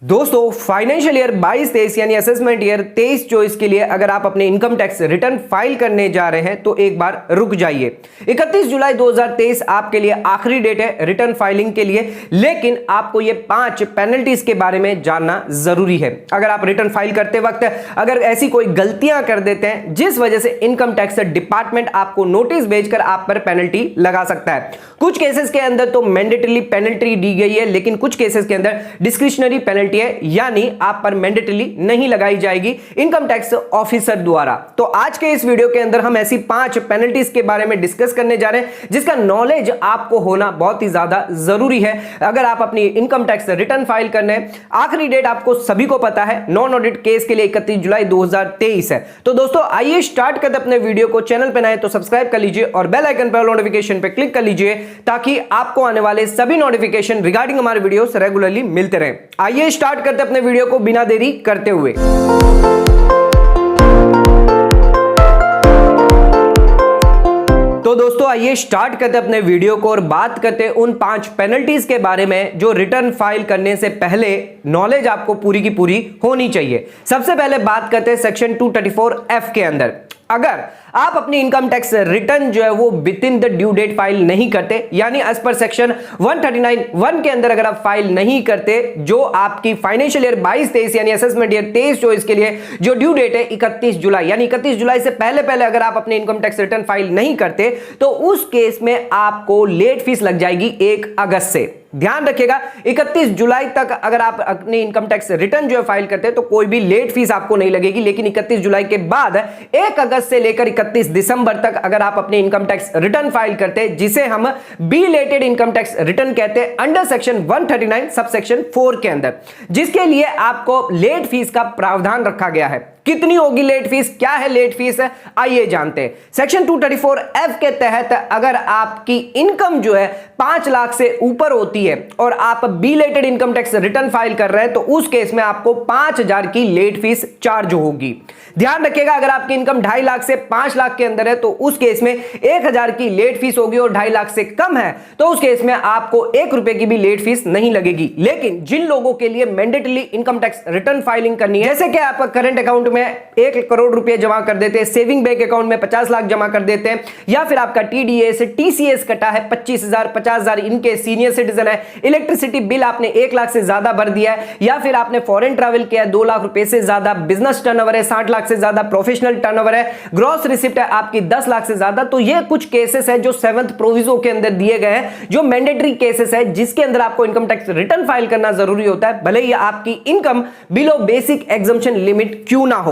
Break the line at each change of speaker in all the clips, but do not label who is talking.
दोस्तों financial year 22-23 यानी assessment year 23-24 के लिए अगर आप अपने इनकम टैक्स रिटर्न फाइल करने जा रहे हैं तो एक बार रुक जाइए। 31 जुलाई 2023 आपके लिए आखिरी डेट है रिटर्न फाइलिंग के लिए, लेकिन आपको ये 5 पेनल्टीज के बारे में जानना जरूरी है। अगर आप रिटर्न फाइल करते वक्त अगर ऐसी कोई गलतियां कर देते हैं जिस वजह से इनकम टैक्स डिपार्टमेंट आपको नोटिस भेजकर आप पर पेनल्टी लगा सकता है। कुछ केसेस के अंदर तो मैंडेटरी पेनल्टी दी गई है, लेकिन कुछ केसेस के अंदर डिस्क्रिशनरी पेनल्टी है, यानी आप पर मैंडेटरी नहीं लगाई जाएगी इनकम टैक्स ऑफिसर द्वारा। तो आज के इस वीडियो के अंदर हम ऐसी 5 पेनल्टीज के बारे में डिस्कस करने जा रहे हैं जिसका नॉलेज आपको होना बहुत ही ज्यादा जरूरी है। अगर आप अपनी इनकम टैक्स रिटर्न फाइल करने, आखिरी डेट आपको सभी को पता है नॉन ऑडिट केस के लिए 31 जुलाई 2023 है। तो दोस्तों आइए स्टार्ट करते अपने वीडियो को। चैनल पर नए तो सब्सक्राइब कर लीजिए और बेल आइकन पर नोटिफिकेशन पे क्लिक कर लीजिए ताकि आपको आने वाले सभी नोटिफिकेशन रिगार्डिंग हमारे वीडियोस रेगुलरली मिलते रहे। आइए स्टार्ट करते अपने वीडियो को बिना देरी करते हुए। तो दोस्तों आइए स्टार्ट करते अपने वीडियो को और बात करते उन 5 पेनल्टीज के बारे में जो रिटर्न फाइल करने से पहले नॉलेज आपको पूरी की पूरी होनी चाहिए। सबसे पहले बात करते हैं सेक्शन 234F के अंदर। अगर आप अपनी इनकम टैक्स रिटर्न जो है वो within the due date file नहीं करते, यानी एज पर सेक्शन 139(1) के अंदर अगर आप फाइल नहीं करते, जो आपकी फाइनेंशियल ईयर 22-23 यानी असेसमेंट ईयर 23-24 के लिए जो ड्यू डेट है 31 जुलाई, यानी 31 जुलाई से पहले पहले अगर आप अपने इनकम टैक्स रिटर्न फाइल नहीं करते तो उस केस में आपको लेट फीस लग जाएगी 1 अगस्त से। ध्यान रखिएगा 31 जुलाई तक अगर आप अपनी इनकम टैक्स रिटर्न जो है फाइल करते हैं तो कोई भी लेट फीस आपको नहीं लगेगी, लेकिन 31 जुलाई के बाद 1 अगस्त से लेकर 31 दिसंबर तक अगर आप अपने इनकम टैक्स रिटर्न फाइल करते हैं, जिसे हम बिलेटेड इनकम टैक्स रिटर्न कहते हैं अंडर सेक्शन 139 सब सेक्शन 4 के अंदर, जिसके लिए आपको लेट फीस का प्रावधान रखा गया है। कितनी होगी लेट फीस, क्या है लेट फीस, आइए जानते हैं। सेक्शन 234F के तहत अगर आपकी इनकम जो है 5 लाख से ऊपर होती है और आप belated income tax return file कर रहे हैं तो उस केस में आपको 5000 की लेट फीस चार्ज होगी। ध्यान रखिएगा अगर आपकी इनकम 2.5 लाख से 5 लाख के अंदर है तो उस केस में 1000 की लेट फीस होगी, और 2.5 लाख से कम है तो उस केस में आपको 1 रुपए की भी लेट फीस नहीं लगेगी। लेकिन जिन लोगों के लिए mandatory income tax return filing करनी है, जैसे कि आप करंट अकाउंट में 1 करोड़ रुपए जमा कर देते हैं, सेविंग बैंक अकाउंट में 50 लाख जमा कर देते हैं, या फिर आपका टीडीएस टीसीएस कटा है 25,000 50,000, इनके सीनियर सिटीजन है, इलेक्ट्रिसिटी बिल आपने 1 लाख से ज्यादा भर दिया है, या फिर आपने फॉरेन ट्रैवल किया है 2 लाख रुपए से ज्यादा, बिजनेस टर्नओवर है 60 लाख से ज्यादा, प्रोफेशनल टर्नओवर है, ग्रॉस रिसिप्ट है आपकी 10 लाख से ज्यादा, तो ये कुछ केसेस है जो 7th प्रोविजो के अंदर दिए गए हैं, जो मैंडेटरी केसेस है जिसके अंदर आपको इनकम टैक्स रिटर्न फाइल करना जरूरी होता है, भले ही आपकी income below basic exemption limit क्यों ना हो।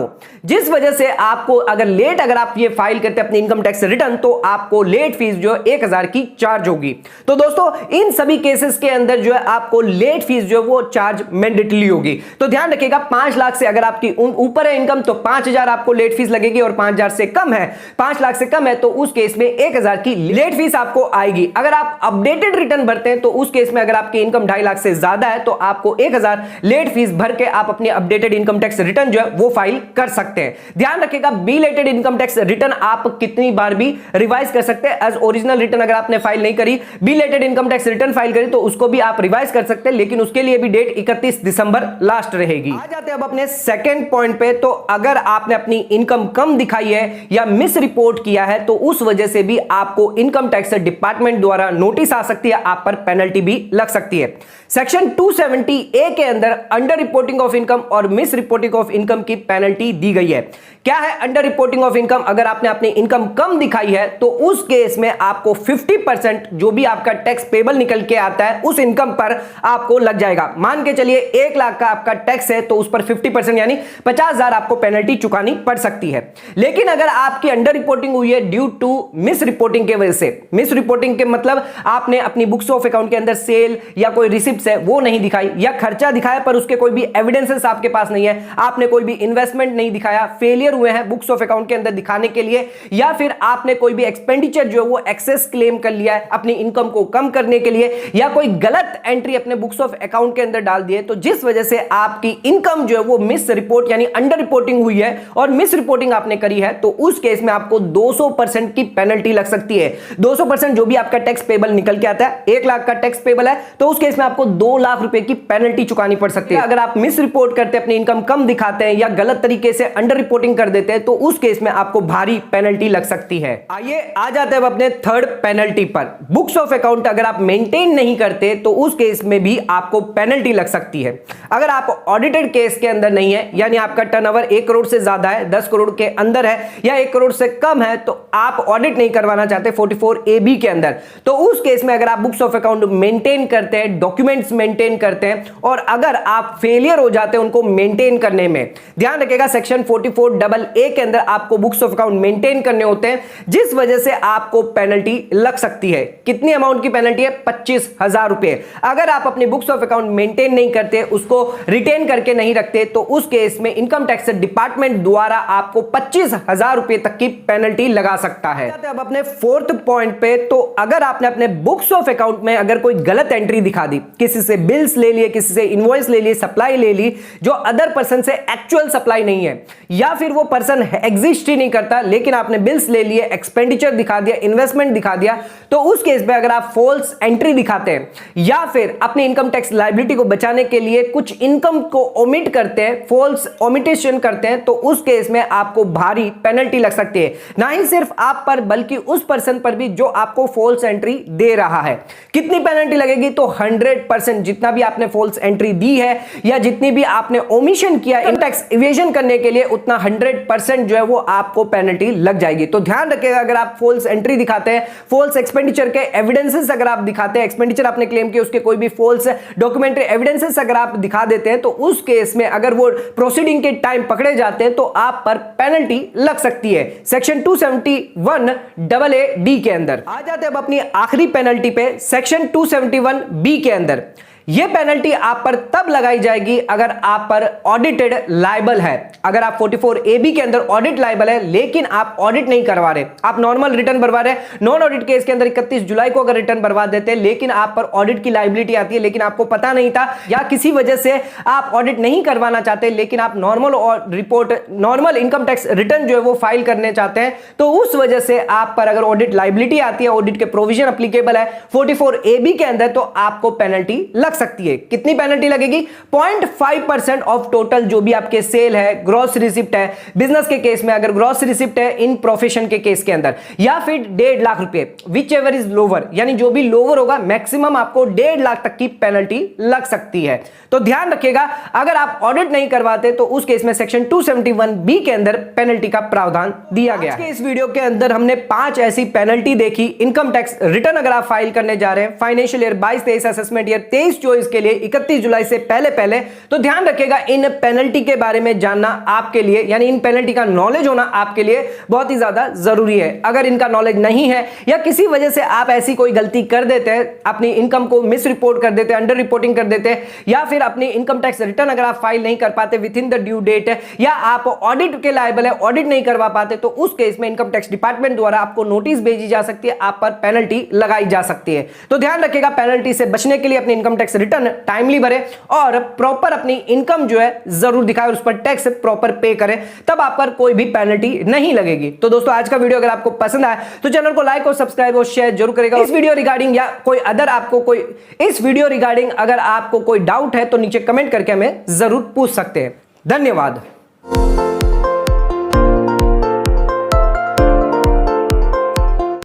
जिस वजह से आपको अगर आप ये फाइल करते हैं अपनी इनकम टैक्स रिटर्न तो आपको लेट फीस जो 1000 की चार्ज होगी। तो दोस्तों इन सभी केसेस के अंदर जो है आपको लेट फीस जो वो चार्ज मैंडेटरी होगी। तो ध्यान रखिएगा 5 लाख से अगर आपकी ऊपर है इनकम तो 5000 आपको लेट फीस लगेगी, और 5000 से कम है, 5 लाख से कम है तो उस केस में 1000 की लेट फीस आपको आएगी। अगर आप अपडेटेड रिटर्न भरते हैं तो उस केस में अगर आपकी इनकम 2.5 लाख से ज्यादा है तो आपको 1000 लेट फीस भर के आप अपनी अपडेटेड इनकम टैक्स रिटर्न जो है वो फाइल कर सकते हैं। ध्यान रखिएगा बिलेटेड इनकम टैक्स रिटर्न आप कितनी बार भी रिवाइज कर सकते हैं। एज ओरिजिनल रिटर्न अगर आपने फाइल नहीं करी, belated income tax return file करी तो उसको भी आप रिवाइज कर सकते हैं, लेकिन उसके लिए भी डेट 31 दिसंबर लास्ट रहेगी। आ जाते हैं अब अपने सेकंड पॉइंट पे। तो अगर आपने अपनी इनकम कम दिखाई है या मिस रिपोर्ट किया है तो उस वजह से भी आपको इनकम टैक्स डिपार्टमेंट द्वारा नोटिस आ सकती है, आप पर पेनल्टी भी लग सकती है। सेक्शन 270A के अंदर अंडर रिपोर्टिंग ऑफ इनकम और मिस रिपोर्टिंग ऑफ इनकम की पेनल्टी दी गई है। क्या है अंडर रिपोर्टिंग ऑफ इनकम? अगर आपने अपनी इनकम कम दिखाई है तो उस केस में आपको 50% जो भी आपका टैक्स पेबल निकल के आता है उस इनकम पर आपको लग जाएगा। मान के चलिए 1 लाख का आपका टैक्स है तो उस पर 50% यानी 50,000 आपको पेनल्टी चुकानी पड़ सकती है। लेकिन अगर आपकी अंडर रिपोर्टिंग हुई है ड्यू टू मिस रिपोर्टिंग के वजह से, मिस रिपोर्टिंग के मतलब आपने अपनी बुक्स ऑफ अकाउंट के अंदर सेल या कोई रिसिप्ट है वो नहीं दिखाई, या खर्चा दिखाया पर उसके कोई भी एविडेंसेस आपके पास नहीं है, आपने कोई भी इन्वेस्टमेंट इन्वेस्टमेंट नहीं दिखाया, फेलियर हुए हैं बुक्स ऑफ अकाउंट के अंदर दिखाने के लिए, या फिर आपने कोई भी एक्सपेंडिचर जो है वो एक्सेस क्लेम कर लिया है अपनी इनकम को कम करने के लिए, या कोई गलत एंट्री अपने बुक्स ऑफ अकाउंट के अंदर डाल दी है, तो जिस वजह से आपकी इनकम जो है वो मिस रिपोर्ट यानी अंडर रिपोर्टिंग हुई है और मिस रिपोर्टिंग आपने करी है, तो उस केस में आपको 200% की पेनल्टी लग सकती है। 200% जो भी आपका टैक्स पेबल निकल के आता है, 1 लाख का टैक्स पेबल है तो उस केस में आपको 2 लाख रुपए की पेनल्टी चुकानी पड़ सकती है। अगर आप मिस रिपोर्ट करते हैं, अपनी इनकम कम दिखाते हैं या गलत तरीके से अंडर रिपोर्टिंग कर देते हैं, तो उस केस में आपको भारी पेनल्टी लग सकती है। आइए आ जाते हैं अपने थर्ड पेनल्टी पर। बुक्स ऑफ अकाउंट अगर आप मेंटेन नहीं करते तो उस केस में भी आपको पेनल्टी लग सकती है। अगर आप ऑडिटेड केस के अंदर नहीं है, यानी आपका टर्नओवर 1 करोड़ से ज्यादा है, 10 करोड़ के अंदर है या 1 करोड़ से कम है, तो आप ऑडिट नहीं करवाना चाहते 44AB के अंदर, तो उस केस में अगर आप बुक्स ऑफ अकाउंट मेंटेन करते हैं, डॉक्यूमेंट्स मेंटेन करते हैं और अगर आप फेलियर हो जाते हैं उनको मेंटेन करने में, ध्यान रखिएगा सेक्शन 44AA के अंदर आपको बुक्स ऑफ अकाउंट मेंटेन करने होते हैं, जिस वजह से आपको पेनल्टी लग सकती है। कितनी अमाउंट की पेनल्टी है? 25,000 रुपए। अगर आप अपने बुक्स ऑफ अकाउंट मेंटेन नहीं करते, उसको रिटेन करके नहीं रखते, तो उस केस में इनकम टैक्स डिपार्टमेंट द्वारा आपको 25,000 रुपए तक की पेनल्टी लगा सकता है। अब अपने फोर्थ पॉइंट पे, तो अगर आपने अपने बुक्स ऑफ अकाउंट में अगर कोई गलत एंट्री दिखा दी, किसी से बिल्स ले लिए, किसी से इनवॉइस ले लिए, सप्लाई ले ली जो अदर पर्सन से एक्चुअल सप्लाई नहीं है, या फिर वो पर्सन एग्जिस्ट ही नहीं करता लेकिन आपने बिल्स ले लिए, एक्सपेंडिचर दिखा दिया, इन्वेस्टमेंट दिखा दिया, तो उस केस में अगर आप फॉल्स एंट्री दिखाते हैं या फिर अपनी इनकम टैक्स लायबिलिटी को बचाने के लिए कुछ इनकम को ओमिट करते हैं, फॉल्स ओमिटेशन करते हैं, तो उस केस में आपको भारी पेनल्टी लग सकती है। ना ही सिर्फ आप पर बल्कि उस पर्सन पर भी जो आपको फॉल्स एंट्री दे रहा है। कितनी पेनल्टी लगेगी? तो 100%, जितना भी आपने फॉल्स एंट्री दी है या जितनी भी आपने ओमिशन किया इनकम टैक्स इवेजन करने के लिए, उतना 100% जो है वो आपको पेनल्टी लग जाएगी। तो ध्यान रखिएगा, अगर आप फॉल्स एंट्री दिखाते हैं, फॉल्स एक्सपेंडिचर के एविडेंसेस अगर आप दिखाते हैं, एक्सपेंडिचर आपने क्लेम किया उसके कोई भी फॉल्स डॉक्यूमेंट्री एविडेंसेस अगर आप दिखा देते हैं, तो उस केस में अगर वो प्रोसीडिंग के टाइम पकड़े जाते हैं तो आप पर पेनल्टी लग सकती है सेक्शन 271AA के अंदर। आ जाते हैं अब अपनी आखिरी पेनल्टी पे, सेक्शन 271B के अंदर। यह पेनल्टी आप पर तब लगाई जाएगी अगर आप पर ऑडिटेड लायबल है। अगर आप 44AB के अंदर ऑडिट लायबल है लेकिन आप ऑडिट नहीं करवा रहे, आप नॉर्मल रिटर्न भरवा रहे, नॉन ऑडिट केस के अंदर 31 जुलाई को अगर रिटर्न भरवा देते हैं लेकिन आप पर ऑडिट की लायबिलिटी आती है लेकिन आपको पता नहीं था, या किसी वजह से आप ऑडिट नहीं करवाना चाहते लेकिन आप normal report, normal income tax return जो है वो फाइल करने चाहते हैं, तो उस वजह से आप पर अगर ऑडिट लायबिलिटी आती है, ऑडिट के प्रोविजन अप्लीकेबल है 44AB के अंदर, तो आपको पेनल्टी लग सकती है। कितनी पेनल्टी लगेगी? 0.5% ऑफ टोटल जो भी आपके सेल है, ग्रॉस रिसिप्ट है, बिजनेस के केस में अगर ग्रॉस रिसिप्ट है, इन प्रोफेशन के केस के अंदर, या फिर 1.5 लाख रुपए, विच एवर इज लोअर, यानी जो भी लोअर होगा मैक्सिमम आपको 1.5 लाख तक की पेनल्टी लग सकती है। तो ध्यान रखिएगा, अगर आप ऑडिट नहीं करवाते तो उस केस में सेक्शन 271B के अंदर पेनल्टी का प्रावधान दिया गया है। इस वीडियो के अंदर हमने 5 ऐसी पेनल्टी देखी इनकम टैक्स रिटर्न अगर आप फाइल करने जा रहे हैं फाइनेंशियल ईयर 22-23, असेसमेंट ईयर 23-24 के लिए 31 जुलाई से पहले। तो ध्यान रखिएगा, इन पेनल्टी के बारे में जानना आपके लिए, यानी इन पेनल्टी का नॉलेज होना आपके लिए बहुत ही ज्यादा जरूरी है। अगर इनका नॉलेज नहीं है या किसी वजह से आप ऐसी कोई गलती कर देते हैं, अपनी इनकम को मिस रिपोर्ट कर देते हैं, अंडर रिपोर्टिंग कर देते हैं, या फिर अपनी इनकम टैक्स रिटर्न अगर आप फाइल नहीं कर पाते within the due date, या आप ऑडिट के लायबल है, ऑडिट नहीं करवा पाते, तो उस केस में इनकम टैक्स डिपार्टमेंट द्वारा आपको नोटिस भेजी जा सकती है, आप पर पेनल्टी लगाई जा सकती है। तो ध्यान रखिएगा, पेनल्टी से बचने के लिए अपनी इनकम टैक्स रिटर्न टाइमली भरे और प्रॉपर अपनी इनकम जो है जरूर दिखाए और उस पर टैक्स प्रॉपर पे करें, तब आप पर कोई भी पेनल्टी नहीं लगेगी। तो दोस्तों, आज का वीडियो अगर आपको पसंद आया तो चैनल को लाइक और सब्सक्राइब और शेयर जरूर करेगा। इस वीडियो रिगार्डिंग या कोई अदर आपको कोई इस वीडियो रिगार्डिंग अगर आपको कोई डाउट है तो नीचे कमेंट करके हमें जरूर पूछ सकते हैं। धन्यवाद।